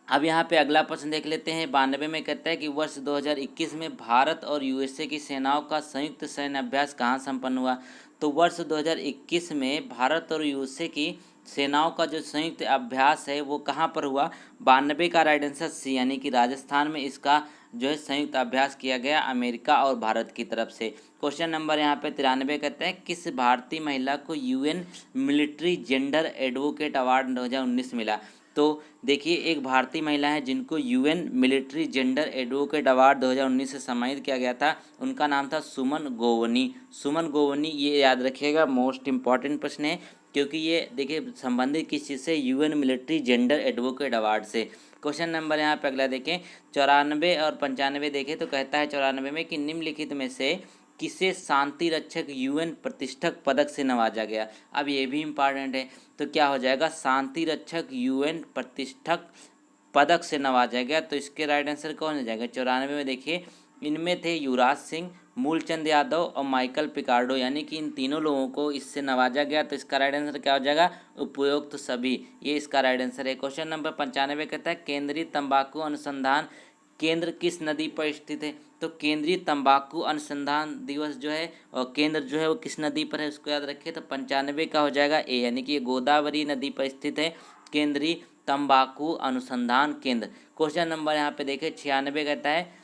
अब यहाँ पे अगला प्रश्न देख लेते हैं। 92 में कहता है कि वर्ष 2021 में भारत और USA की सेनाओं का संयुक्त सैन्य अभ्यास कहाँ संपन्न हुआ। तो वर्ष 2021 में भारत और USA की सेनाओं का जो संयुक्त अभ्यास है वो कहाँ पर हुआ। 92 का राइट आंसर सी, यानी कि राजस्थान में इसका जो है संयुक्त अभ्यास किया गया अमेरिका और भारत की तरफ से। क्वेश्चन नंबर यहाँ पे 93 कहते हैं किस भारतीय महिला को UN military gender advocate award 2019 मिला। तो देखिए एक भारतीय महिला है जिनको UN military gender advocate award 2019 से सम्मानित किया गया था, उनका नाम था सुमन गोवनी। सुमन गोवनी, ये याद रखिएगा, मोस्ट इंपॉर्टेंट प्रश्न है, क्योंकि ये देखिए संबंधित किस चीज़ से, UN military gender advocate award से। क्वेश्चन नंबर यहाँ पे अगला देखें 94 और 95 देखें तो कहता है 94 में कि निम्नलिखित में से किसे शांति रक्षक UN प्रतिष्ठक पदक से नवाजा गया। अब ये भी इम्पॉर्टेंट है, तो क्या हो जाएगा, शांति रक्षक UN प्रतिष्ठक पदक से नवाजा गया। तो इसके राइट आंसर कौन हो जाएगा। 94 में देखिए इनमें थे युवराज सिंह, मूलचंद यादव और माइकल पिकार्डो, यानी कि इन तीनों लोगों को इससे नवाजा गया। तो इसका राइट आंसर क्या हो जाएगा, उपयुक्त तो सभी, ये इसका राइट आंसर है। क्वेश्चन नंबर 95 कहता है केंद्रीय तंबाकू अनुसंधान केंद्र किस नदी पर स्थित है। तो केंद्रीय तंबाकू अनुसंधान दिवस जो है और केंद्र जो है वो किस नदी पर है, उसको याद रखिए। तो 95 का हो जाएगा ए, यानी कि ये गोदावरी नदी पर स्थित है केंद्रीय तंबाकू अनुसंधान केंद्र। क्वेश्चन नंबर यहाँ पे देखिए 96 कहता है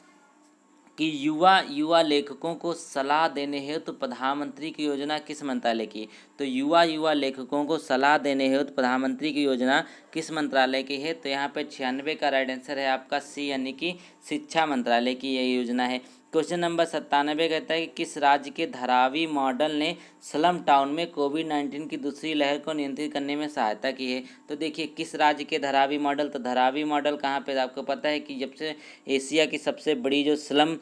कि युवा लेखकों को सलाह देने हेतु प्रधानमंत्री की योजना किस मंत्रालय की। तो युवा लेखकों को सलाह देने हेतु प्रधानमंत्री की योजना किस मंत्रालय की है? तो यहाँ पे 96 का राइट आंसर है आपका सी, यानी कि शिक्षा मंत्रालय की यह योजना है। क्वेश्चन नंबर 97 कहता है कि किस राज्य के धारावी मॉडल ने स्लम टाउन में कोविड-19 की दूसरी लहर को नियंत्रित करने में सहायता की है? तो देखिए किस राज्य के धारावी मॉडल, तो धारावी मॉडल कहाँ पे, आपको पता है कि जब से एशिया की सबसे बड़ी जो स्लम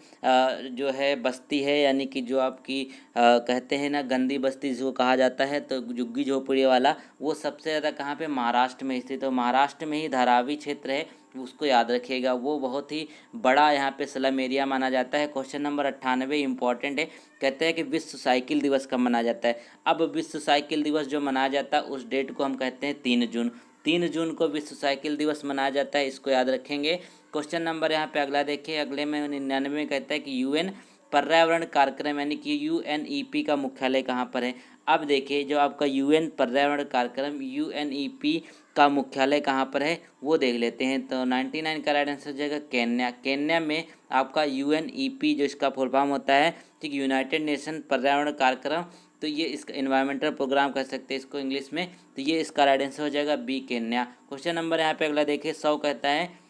जो है बस्ती है, यानी कि जो आपकी कहते हैं ना गंदी बस्ती जिसको कहा जाता है, तो झुग्गी झोपड़ी वाला, वो सबसे ज़्यादा कहाँ पे, महाराष्ट्र में स्थित है। तो महाराष्ट्र में ही धारावी क्षेत्र है, उसको याद रखिएगा, वो बहुत ही बड़ा यहाँ पे स्लम एरिया माना जाता है। क्वेश्चन नंबर 98 इंपॉर्टेंट है, कहते हैं कि विश्व साइकिल दिवस कब मनाया जाता है? अब विश्व साइकिल दिवस जो मनाया जाता है उस डेट को हम कहते हैं 3 जून। 3 जून को विश्व साइकिल दिवस मनाया जाता है, इसको याद रखेंगे। क्वेश्चन नंबर यहाँ पे अगला देखिए, अगले में 99 में कहता है कि यूएन पर्यावरण कार्यक्रम यानी कि यूएनईपी का मुख्यालय कहाँ पर है? अब देखिए जो आपका यूएन पर्यावरण कार्यक्रम यूएनईपी का मुख्यालय कहाँ पर है वो देख लेते हैं। तो 99 का राइट आंसर हो जाएगा केन्या। केन्या में आपका यूएनईपी जो इसका फुल फॉर्म होता है, ठीक, यूनाइटेड नेशन पर्यावरण कार्यक्रम, तो ये इसका इन्वायरमेंटल प्रोग्राम कह सकते हैं इसको इंग्लिश में, तो ये इसका राइट आंसर हो जाएगा बी, केन्या। क्वेश्चन नंबर यहाँ पे अगला देखिए 100 कहता है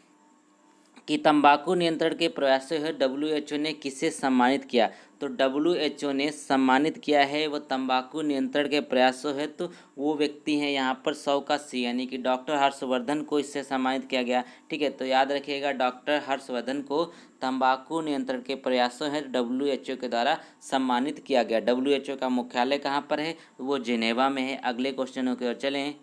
कि तंबाकू नियंत्रण के प्रयासों से डब्ल्यूएचओ ने किसे सम्मानित किया? तो डब्ल्यूएचओ ने सम्मानित किया है वो तंबाकू नियंत्रण के प्रयासों है, तो वो व्यक्ति हैं यहाँ पर 100 का सी, यानी कि डॉक्टर हर्षवर्धन को इससे सम्मानित किया गया। ठीक है, तो याद रखिएगा डॉक्टर हर्षवर्धन को तंबाकू नियंत्रण के प्रयासों है डब्ल्यूएचओ के द्वारा सम्मानित किया गया। डब्ल्यूएचओ का मुख्यालय कहाँ पर है? वो जिनेवा में है। अगले क्वेश्चनों की ओर चलें।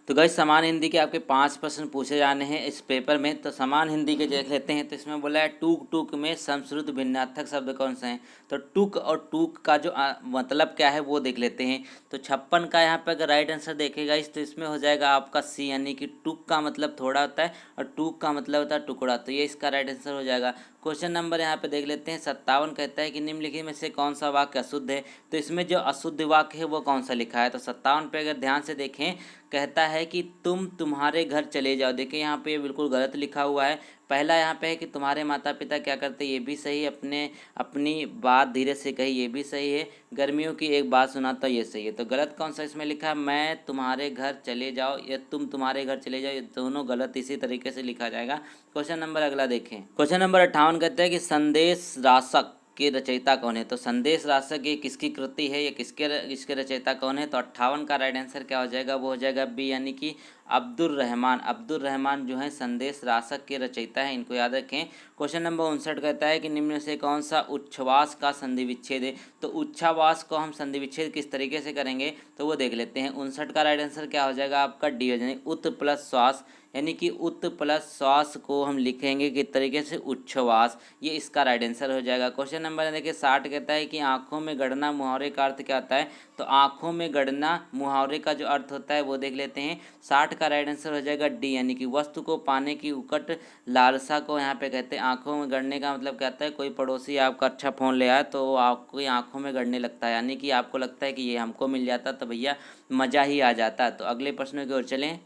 तो गाइस समान हिंदी के आपके 5 प्रश्न पूछे जाने हैं इस पेपर में। तो समान हिंदी के देख लेते हैं। तो इसमें बोला है टूक टूक में समश्रुत भिन्नार्थक शब्द कौन से हैं? तो टूक और टूक का जो मतलब क्या है वो देख लेते हैं। तो 56 का यहाँ पे अगर राइट आंसर देखेगा इस, तो इसमें हो जाएगा आपका सी, यानी कि टूक का मतलब थोड़ा होता है और टूक का मतलब होता है टुकड़ा, तो ये इसका राइट आंसर हो जाएगा। क्वेश्चन नंबर यहाँ पे देख लेते हैं 57 कहता है कि निम्नलिखित में से कौन सा वाक्य अशुद्ध है? तो इसमें जो अशुद्ध वाक्य है वो कौन सा लिखा है? तो 57 पे अगर ध्यान से देखें, कहता है कि तुम तुम्हारे घर चले जाओ। देखिए यहाँ पे ये बिल्कुल गलत लिखा हुआ है। पहला यहाँ पे है कि तुम्हारे माता पिता क्या करते, ये भी सही है, अपनी बात धीरे से कही, ये भी सही है, गर्मियों की एक बात सुनाता, ये सही है। तो गलत कौन सा इसमें लिखा है? मैं तुम्हारे घर चले जाओ या तुम तुम्हारे घर चले जाओ, ये दोनों गलत इसी तरीके से लिखा जाएगा। क्वेश्चन नंबर अगला देखें। क्वेश्चन नंबर 58 कहते हैं कि संदेश राशक के रचयिता कौन है? तो संदेश राशक ये किसकी कृति है, ये इसके रचयिता कौन है? तो 58 का राइट आंसर क्या हो जाएगा? वो हो जाएगा बी, यानी कि अब्दुल रहमान। अब्दुल रहमान जो है संदेश राशक के रचयिता है, इनको याद रखें। क्वेश्चन नंबर 59 कहता है कि निम्न में से कौन सा उच्छ्वास का संधि विच्छेद है? तो उच्छ्वास को हम संधि विच्छेद किस तरीके से करेंगे तो वो देख लेते हैं। 59 का राइट आंसर क्या हो जाएगा आपका डी, यानी उत प्लस श्वास, यानी कि उत प्लस श्वास को हम लिखेंगे किस तरीके से? उच्छ्वास, ये इसका राइट आंसर हो जाएगा। क्वेश्चन नंबर देखिए 60 कहता है कि आंखों में गड़ना मुहावरे का अर्थ क्या होता है? तो आंखों में गड़ना मुहावरे का जो अर्थ होता है वो देख लेते हैं। 60 का राइट आंसर हो जाएगा डी, यानी कि वस्तु को पाने की उकट लालसा को यहाँ पे कहते हैं आंखों में गड़ने का मतलब क्या होता है? कोई पड़ोसी आपका अच्छा फ़ोन ले आया तो आपको आंखों में गड़ने लगता है, यानी कि आपको लगता है कि ये हमको मिल जाता तो भैया मज़ा ही आ जाता। तो अगले प्रश्न की ओर चलें।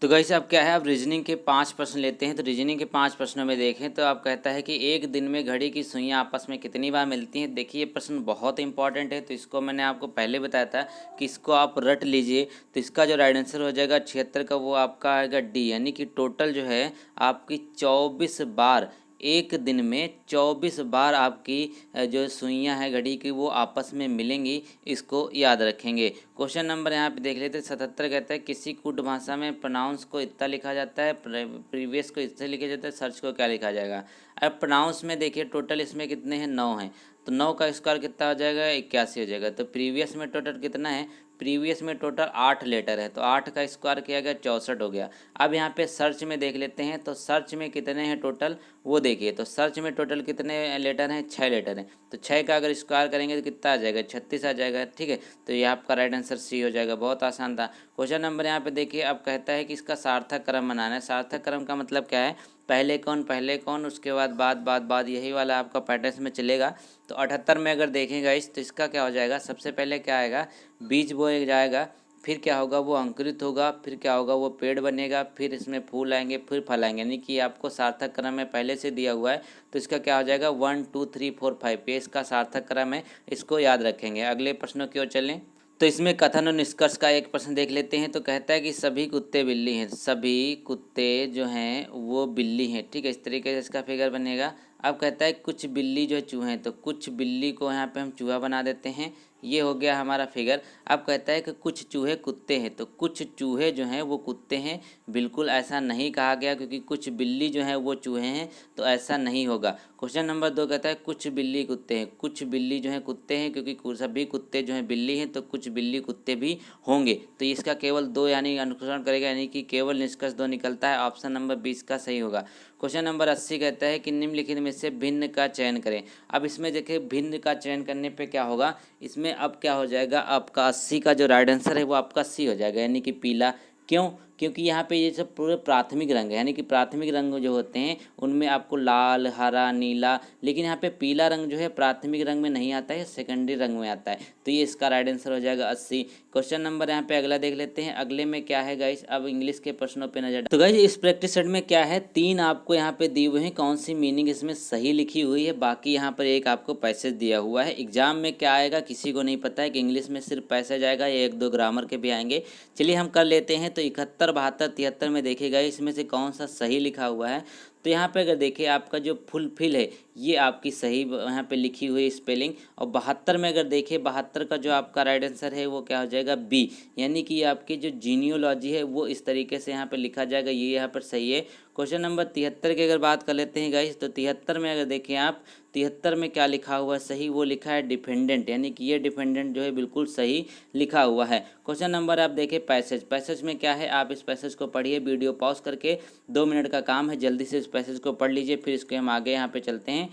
तो गाइस अब क्या है, अब रीजनिंग के 5 प्रश्न लेते हैं। तो रीजनिंग के 5 प्रश्नों में देखें तो आप कहता है कि एक दिन में घड़ी की सुइयां आपस में कितनी बार मिलती हैं? देखिए ये प्रश्न बहुत इंपॉर्टेंट है, तो इसको मैंने आपको पहले बताया था कि इसको आप रट लीजिए। तो इसका जो राइट आंसर हो जाएगा 76 का, वो आपका आएगा डी, यानी कि टोटल जो है आपकी 24 बार, एक दिन में 24 बार आपकी जो सुइयां है घड़ी की वो आपस में मिलेंगी, इसको याद रखेंगे। क्वेश्चन नंबर यहाँ पे देख लेते हैं 77 कहता है किसी कूट भाषा में प्रोनाउंस को इतना लिखा जाता है, प्रीवियस को इससे लिखा जाता है, सर्च को क्या लिखा जाएगा? अब प्रोनाउंस में देखिए टोटल इसमें कितने हैं? 9 हैं, तो 9 का स्क्वायर कितना हो जाएगा? 81 हो जाएगा। तो प्रीवियस में टोटल कितना है? प्रीवियस में टोटल 8 लेटर है, तो 8 का स्क्वायर किया गया 64 हो गया। अब यहाँ पे सर्च में देख लेते हैं, तो सर्च में कितने हैं टोटल वो देखिए। तो सर्च में टोटल कितने लेटर हैं? 6 लेटर हैं, तो 6 का अगर स्क्वायर करेंगे तो कितना आ जाएगा? 36 आ जाएगा। ठीक है, तो ये आपका राइट आंसर सी हो जाएगा। बहुत आसान था। क्वेश्चन नंबर यहाँ पे देखिए, अब कहता है कि इसका सार्थक क्रम बनाना है। सार्थक क्रम का मतलब क्या है? पहले कौन उसके बाद, यही वाला आपका पैटर्न में चलेगा। तो 78 में अगर देखेंगे इस, तो इसका क्या हो जाएगा? सबसे पहले क्या आएगा? बीज बोया जाएगा, फिर क्या होगा? वो अंकुरित होगा, फिर क्या होगा? वो पेड़ बनेगा, फिर इसमें फूल आएंगे, फिर फल आएंगे, यानी कि आपको सार्थक क्रम में पहले से दिया हुआ है। तो इसका क्या हो जाएगा? 1 2 3 4 5, ये इसका सार्थक क्रम है, इसको याद रखेंगे। अगले प्रश्नों की ओर चलें। तो इसमें कथन और निष्कर्ष का एक प्रश्न देख लेते हैं। तो कहता है कि सभी कुत्ते बिल्ली हैं, सभी कुत्ते जो हैं वो बिल्ली हैं। ठीक है, इस तरीके से इसका फिगर बनेगा। अब कहता है कुछ बिल्ली जो है चूहे हैं, तो कुछ बिल्ली को यहाँ पे हम चूहा बना देते हैं। ये हो गया हमारा फिगर। अब कहता है कि कुछ चूहे कुत्ते हैं, तो कुछ चूहे जो हैं वो कुत्ते हैं। बिल्कुल ऐसा नहीं कहा गया, क्योंकि कुछ बिल्ली जो है वो चूहे हैं, तो ऐसा नहीं होगा। क्वेश्चन नंबर 2 कहता है कुछ बिल्ली कुत्ते हैं, कुछ बिल्ली जो है कुत्ते हैं, क्योंकि सभी कुत्ते जो हैं बिल्ली हैं, तो कुछ बिल्ली कुत्ते भी होंगे। तो इसका केवल 2 यानी अनुसरण करेगा, यानी कि केवल निष्कर्ष 2 निकलता है। ऑप्शन नंबर 20 का सही होगा। क्वेश्चन नंबर 80 कहता है कि निम्नलिखित में से भिन्न का चयन करें। अब इसमें देखिए भिन्न का चयन करने पे क्या होगा, इसमें अब क्या हो जाएगा, आपका 80 का जो राइट आंसर है वो आपका सी हो जाएगा, यानी कि पीला। क्यों? क्योंकि यहाँ पे ये सब पूरे प्राथमिक रंग है, यानी कि प्राथमिक रंग जो होते हैं उनमें आपको लाल, हरा, नीला, लेकिन यहाँ पे पीला रंग जो है प्राथमिक रंग में नहीं आता है, सेकेंडरी रंग में आता है। तो ये इसका राइट आंसर हो जाएगा 80। क्वेश्चन नंबर यहाँ पे अगला देख लेते हैं। अगले में क्या है गाइस, अब इंग्लिश के प्रश्नों पे नजर। तो गाइस इस प्रैक्टिस सेट में क्या है, 3 आपको यहाँ पे दिए हुए हैं, कौन सी मीनिंग इसमें सही लिखी हुई है, बाकी यहाँ पर एक आपको पैसेज दिया हुआ है। एग्जाम में क्या आएगा किसी को नहीं पता है, कि इंग्लिश में सिर्फ पैसेज आएगा या 1-2 ग्रामर के भी आएंगे। चलिए हम कर लेते हैं। तो 71, 72, 73 में देखिएगा इसमें से कौन सा सही लिखा हुआ है। तो यहाँ पे अगर देखिए आपका जो फुलफिल है ये आपकी सही यहाँ पे लिखी हुई स्पेलिंग। और 72 में अगर देखिए 72 का जो आपका राइट आंसर है वो क्या हो जाएगा, बी, यानी कि आपकी जो जीनियोलॉजी है वो इस तरीके से यहाँ पे लिखा जाएगा, ये यहाँ पर सही है। क्वेश्चन नंबर 73 की अगर बात कर लेते हैं गाइस, तो 73 में अगर देखें आप 73 में क्या लिखा हुआ है सही, वो लिखा है डिफेंडेंट, यानी कि ये डिफेंडेंट जो है बिल्कुल सही लिखा हुआ है। क्वेश्चन नंबर आप देखें पैसेज, पैसेज में क्या है, आप इस पैसेज को पढ़िए, वीडियो पॉज करके 2 मिनट का काम है, जल्दी से इस पैसेज को पढ़ लीजिए, फिर इसके हम आगे यहाँ पे चलते हैं।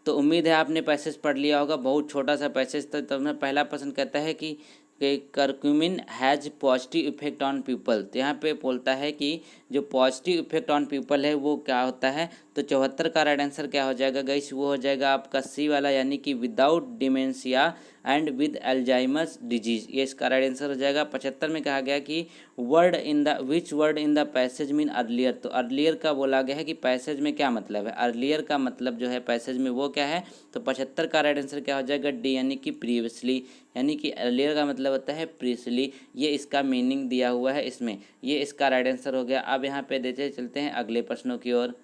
तो उम्मीद है आपने पैसेज पढ़ लिया होगा, बहुत छोटा सा पैसेज था। तो मैं पहला प्रश्न कहता है कि curcumin has positive effect on people. तो यहाँ पे बोलता है कि जो पॉजिटिव इफेक्ट ऑन पीपल है वो क्या होता है। तो 74 का राइट आंसर क्या हो जाएगा गाइस, वो हो जाएगा आपका सी वाला, यानी कि without dementia and with Alzheimer's disease, ये इसका राइट आंसर हो जाएगा। 75 में कहा गया कि word in the which word in the passage mean earlier. तो अर्लियर का बोला गया है कि पैसेज में क्या मतलब है, अर्लियर का मतलब जो है पैसेज में वो क्या है। तो 75 का राइट आंसर क्या हो जाएगा, डी, यानी कि प्रीवियसली, यानी कि अर्लियर का मतलब होता है प्रीवियसली। ये इसका मीनिंग दिया हुआ है इसमें, ये इसका राइट आंसर हो गया। अब यहाँ पे देते चलते हैं अगले प्रश्नों की ओर।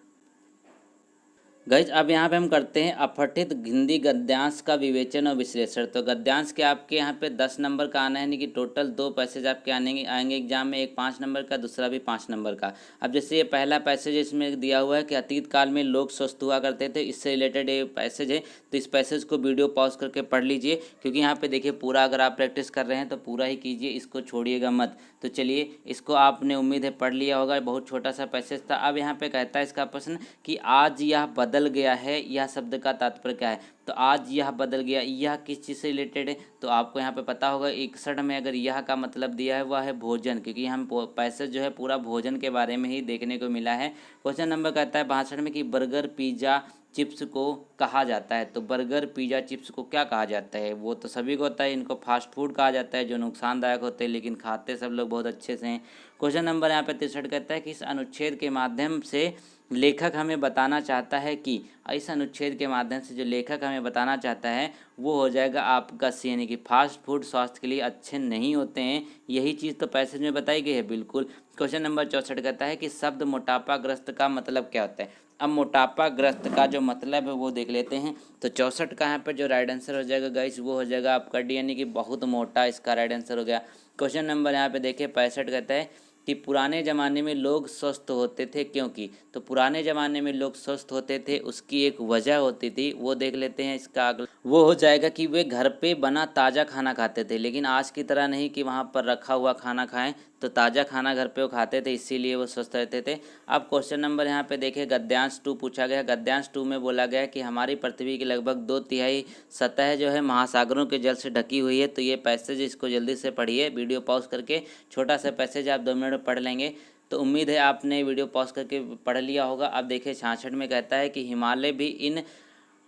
गाइज अब यहाँ पे हम करते हैं अपठित हिंदी गद्यांश का विवेचन और विश्लेषण। तो गद्यांश के आपके यहाँ पे 10 नंबर का आना है, यानी कि टोटल 2 पैसेज आपके आएंगे एग्जाम में, एक 5 नंबर का, दूसरा भी 5 नंबर का। अब जैसे ये पहला पैसेज इसमें दिया हुआ है कि अतीत काल में लोग स्वस्थ हुआ करते थे, इससे रिलेटेड ये पैसेज है। तो इस पैसेज को वीडियो पॉज करके पढ़ लीजिए, क्योंकि यहाँ पे देखिए पूरा अगर आप प्रैक्टिस कर रहे हैं तो पूरा ही कीजिए, इसको छोड़िएगा मत। तो चलिए इसको आपने उम्मीद है पढ़ लिया होगा, बहुत छोटा सा पैसेज था। अब यहाँ पे कहता है इसका प्रश्न कि आज यह बदल गया है, यह शब्द का तात्पर्य क्या है। तो आज यह बदल गया, यह किस चीज़ से रिलेटेड है। तो आपको यहाँ पे पता होगा 61 में अगर यह का मतलब दिया है वह है भोजन, क्योंकि हम पैसेज जो है पूरा भोजन के बारे में ही देखने को मिला है। क्वेश्चन नंबर कहता है 62 में कि बर्गर, पिज़्ज़ा, चिप्स को कहा जाता है। तो बर्गर, पिज़्ज़ा, चिप्स को क्या कहा जाता है, वो तो सभी को होता है, इनको फास्ट फूड कहा जाता है, जो नुकसानदायक होते हैं लेकिन खाते सब लोग बहुत अच्छे से हैं। क्वेश्चन नंबर यहाँ पे 63 कहता है कि इस अनुच्छेद के माध्यम से लेखक हमें बताना चाहता है कि, इस अनुच्छेद के माध्यम से जो लेखक हमें बताना चाहता है वो हो जाएगा आपका सी, यानी कि फास्ट फूड स्वास्थ्य के लिए अच्छे नहीं होते हैं। यही चीज़ तो पैसेज में बताई गई है बिल्कुल। क्वेश्चन नंबर 64 कहता है कि शब्द मोटापाग्रस्त का मतलब क्या होता है। अब मोटापाग्रस्त का जो मतलब है वो देख लेते हैं। तो 64 का यहाँ पर जो राइट आंसर हो जाएगा गाइस वो हो जाएगा आपका डी, यानी कि बहुत मोटा, इसका राइट आंसर हो गया। क्वेश्चन नंबर यहाँ पे देखिए 65 कहता है कि पुराने ज़माने में लोग स्वस्थ होते थे क्योंकि। तो पुराने ज़माने में लोग स्वस्थ होते थे, उसकी एक वजह होती थी, वो देख लेते हैं। इसका अगला वो हो जाएगा कि वे घर पे बना ताज़ा खाना खाते थे, लेकिन आज की तरह नहीं कि वहाँ पर रखा हुआ खाना खाएं। तो ताज़ा खाना घर पे वो खाते थे, इसीलिए वो स्वस्थ रहते थे। अब क्वेश्चन नंबर यहाँ पे देखिए गद्यांश 2 पूछा गया। गद्यांश 2 में बोला गया कि हमारी पृथ्वी की लगभग 2/3 सतह जो है महासागरों के जल से ढकी हुई है। तो ये पैसेज इसको जल्दी से पढ़िए, वीडियो पॉज करके, छोटा सा पैसेज आप 2 मिनट में पढ़ लेंगे। तो उम्मीद है आपने वीडियो पॉज करके पढ़ लिया होगा। अब देखिए 66 में कहता है कि हिमालय भी इन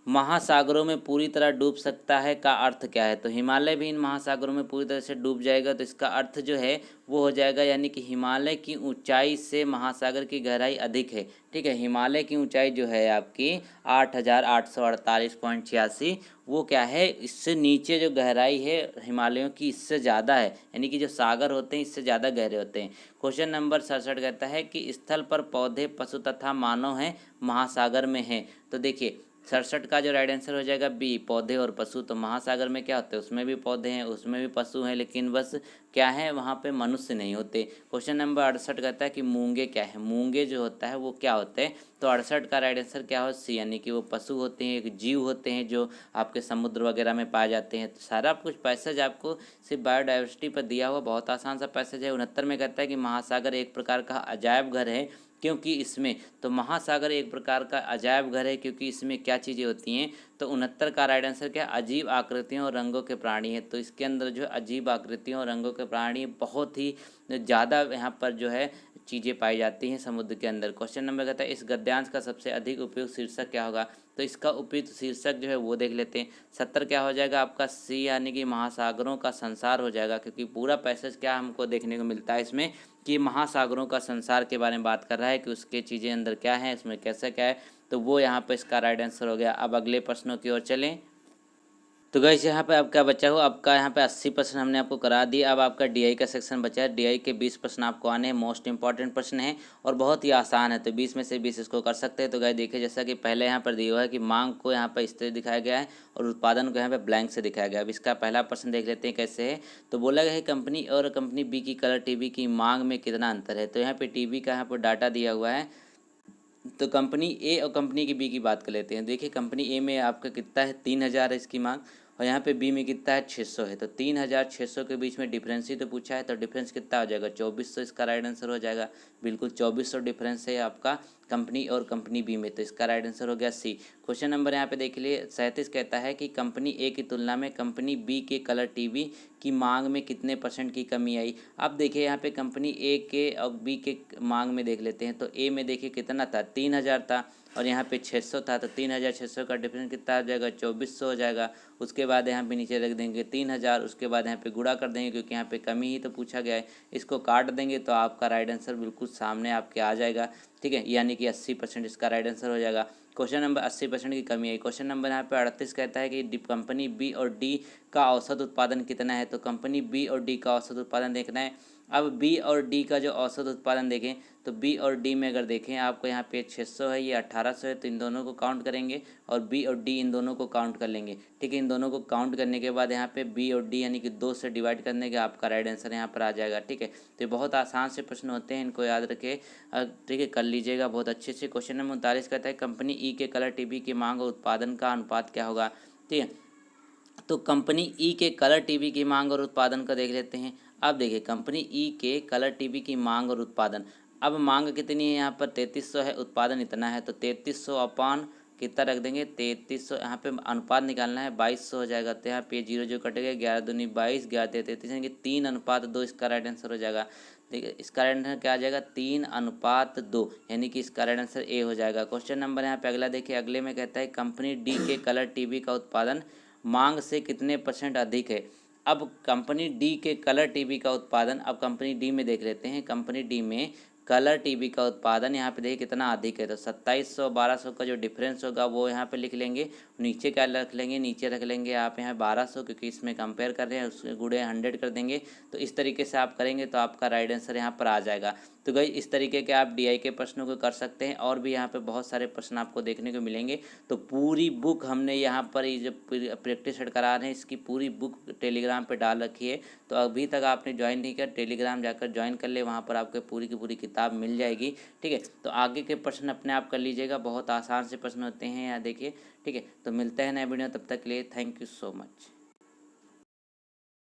महासागरों में पूरी तरह डूब सकता है का अर्थ क्या है? तो हिमालय भी इन महासागरों में पूरी तरह से डूब जाएगा, तो इसका अर्थ जो है वो हो जाएगा, यानी कि हिमालय की ऊंचाई से महासागर की गहराई अधिक है। ठीक है, हिमालय की ऊंचाई जो है आपकी 8,848.86, वो क्या है, इससे नीचे जो गहराई है हिमालयों की इससे ज़्यादा है, यानी कि जो सागर होते हैं इससे ज़्यादा गहरे होते हैं। क्वेश्चन नंबर 67 कहता है कि स्थल पर पौधे, पशु तथा मानव हैं, महासागर में हैं। तो देखिए 67 का जो राइट आंसर हो जाएगा बी, पौधे और पशु। तो महासागर में क्या होते हैं, उसमें भी पौधे हैं, उसमें भी पशु हैं, लेकिन बस क्या है, वहाँ पे मनुष्य नहीं होते। क्वेश्चन नंबर 68 कहता है कि मूंगे क्या है? मूंगे जो होता है वो क्या होते हैं? तो 68 का राइट आंसर क्या हो, सी, यानी कि वो पशु होते हैं, एक जीव होते हैं जो आपके समुद्र वगैरह में पाए जाते हैं। तो सारा कुछ पैसेज आपको सिर्फ बायोडाइवर्सिटी पर दिया हुआ, बहुत आसान सा पैसेज है। 69 में कहता है कि महासागर एक प्रकार का अजायब घर है क्योंकि इसमें, तो महासागर एक प्रकार का अजायब घर है क्योंकि इसमें क्या चीज़ें होती हैं? तो 69 का राइट आंसर क्या है, अजीब आकृतियों और रंगों के प्राणी है। तो इसके अंदर जो है अजीब आकृतियों और रंगों के प्राणी बहुत ही ज़्यादा यहाँ पर जो है चीज़ें पाई जाती हैं समुद्र के अंदर। क्वेश्चन नंबर कहता है इस गद्यांश का सबसे अधिक उपयुक्त शीर्षक क्या होगा? तो इसका उपयुक्त शीर्षक जो है वो देख लेते हैं। 70 क्या हो जाएगा आपका, सी, यानी कि महासागरों का संसार हो जाएगा, क्योंकि पूरा पैसेज क्या हमको देखने को मिलता है इसमें कि महासागरों का संसार के बारे में बात कर रहा है कि उसके चीज़ें अंदर क्या है, इसमें कैसे क्या है। तो वो यहाँ पर इसका राइट आंसर हो गया। अब अगले प्रश्नों की ओर चलें। तो गाइस यहाँ पे आपका बचा हो, आपका यहाँ पे 80% हमने आपको करा दिया। अब आपका डीआई का सेक्शन बचा है। डीआई के 20 प्रश्न आपको आने हैं, मोस्ट इंपॉर्टेंट प्रश्न है और बहुत ही आसान है, तो 20 में से 20 इसको कर सकते हैं। तो गाइस देखिए, जैसा कि पहले यहाँ पर दिया हुआ है कि मांग को यहाँ पर इस तरह दिखाया गया है और उत्पादन को यहाँ पे ब्लैंक से दिखाया गया है। अब इसका पहला प्रश्न देख लेते हैं कैसे है। तो बोला गया है कंपनी और कंपनी बी की कलर टीवी की मांग में कितना अंतर है। तो यहाँ पे टीवी का यहाँ पर डाटा दिया हुआ है। तो कंपनी ए और कंपनी की बी की बात कर लेते हैं। देखिए कंपनी ए में आपका कितना है, 3,000 है इसकी मांग, और यहाँ पे बी में कितना है, 600 है। तो 3,000 600 के बीच में डिफरेंस ही तो पूछा है, तो डिफरेंस कितना हो जाएगा, 2400 इसका राइट आंसर हो जाएगा। बिल्कुल 2400 डिफरेंस है आपका कंपनी और कंपनी बी में, तो इसका राइट आंसर हो गया सी। क्वेश्चन नंबर यहाँ पे देख लिए 37 कहता है कि कंपनी ए की तुलना में कंपनी बी के कलर टीवी की मांग में कितने % की कमी आई। अब देखिए यहाँ पे कंपनी ए के और बी के मांग में देख लेते हैं। तो ए में देखिए कितना था, 3,000 था और यहाँ पे 600 था। तो 3,600 का डिफरेंस कितना आ जाएगा, 2400 हो जाएगा। उसके बाद यहाँ पे नीचे रख देंगे 3,000, उसके बाद यहाँ पे गुणा कर देंगे क्योंकि यहाँ पे कमी ही तो पूछा गया है। इसको काट देंगे तो आपका राइट आंसर बिल्कुल सामने आपके आ जाएगा। ठीक है, यानी कि 80% इसका राइट आंसर हो जाएगा। क्वेश्चन नंबर 80% की कमी आई। क्वेश्चन नंबर यहाँ पे 38 कहता है कि कंपनी बी और डी का औसत उत्पादन कितना है। तो कंपनी बी और डी का औसत उत्पादन देखना है। अब बी और डी का जो औसत उत्पादन देखें तो बी और डी में अगर देखें आपको यहाँ पे 600 है, ये 1800 है, तो इन दोनों को काउंट करेंगे और बी और डी इन दोनों को काउंट कर लेंगे। ठीक है, इन दोनों को काउंट करने के बाद यहाँ पे बी और डी यानी कि 2 से डिवाइड करने के आपका राइट आंसर यहाँ पर आ जाएगा। ठीक है, तो ये बहुत आसान से प्रश्न होते हैं, इनको याद रखें। ठीक है, कर लीजिएगा बहुत अच्छे से। क्वेश्चन नंबर 39 कहता है कंपनी ई के कलर टीवी की मांग और उत्पादन का अनुपात क्या होगा। ठीक है, तो कंपनी ई के कलर टीवी की मांग और उत्पादन का देख लेते हैं। अब देखिए कंपनी ई के कलर टीवी की मांग और उत्पादन, अब मांग कितनी है यहाँ पर 3300 है, उत्पादन इतना है, तो 3300 अपान कितना रख देंगे 3300, यहाँ पे अनुपात निकालना है 2200 हो जाएगा। तो यहाँ पे 0 जो कटेगा 11 दूनी 22, 11 33, यानी कि 3:2 इसका राइट आंसर हो जाएगा। देखिए इसका राइट आंसर क्या आ जाएगा, 3:2, यानी कि इसका राइट आंसर ए हो जाएगा। क्वेश्चन नंबर यहाँ पे अगला देखिए, अगले में कहता है कंपनी डी के कलर टीवी का उत्पादन मांग से कितने % अधिक है। अब कंपनी डी के कलर टीवी का उत्पादन, अब कंपनी डी में देख लेते हैं। कंपनी डी में कलर टीवी का उत्पादन यहाँ पे देखिए कितना अधिक है, तो 2700 1200 का जो डिफरेंस होगा वो यहाँ पे लिख लेंगे। नीचे क्या रख लेंगे, नीचे रख लेंगे आप यहाँ 1200, क्योंकि इसमें कंपेयर कर रहे हैं, उसके गुणे 100 कर देंगे। तो इस तरीके से आप करेंगे तो आपका राइट आंसर यहाँ पर आ जाएगा। तो गाइस इस तरीके के आप डीआई के प्रश्नों को कर सकते हैं और भी यहाँ पे बहुत सारे प्रश्न आपको देखने को मिलेंगे। तो पूरी बुक हमने यहाँ पर ये जो प्रैक्टिस सेट करा रहे हैं इसकी पूरी बुक टेलीग्राम पे डाल रखी है। तो अभी तक आपने ज्वाइन नहीं किया, टेलीग्राम जाकर ज्वाइन कर ले, वहाँ पर आपको पूरी की पूरी किताब मिल जाएगी। ठीक है, तो आगे के प्रश्न अपने आप कर लीजिएगा, बहुत आसान से प्रश्न होते हैं यहाँ देखिए। ठीक है, तो मिलते हैं नए वीडियो, तब तक के लिए थैंक यू सो मच।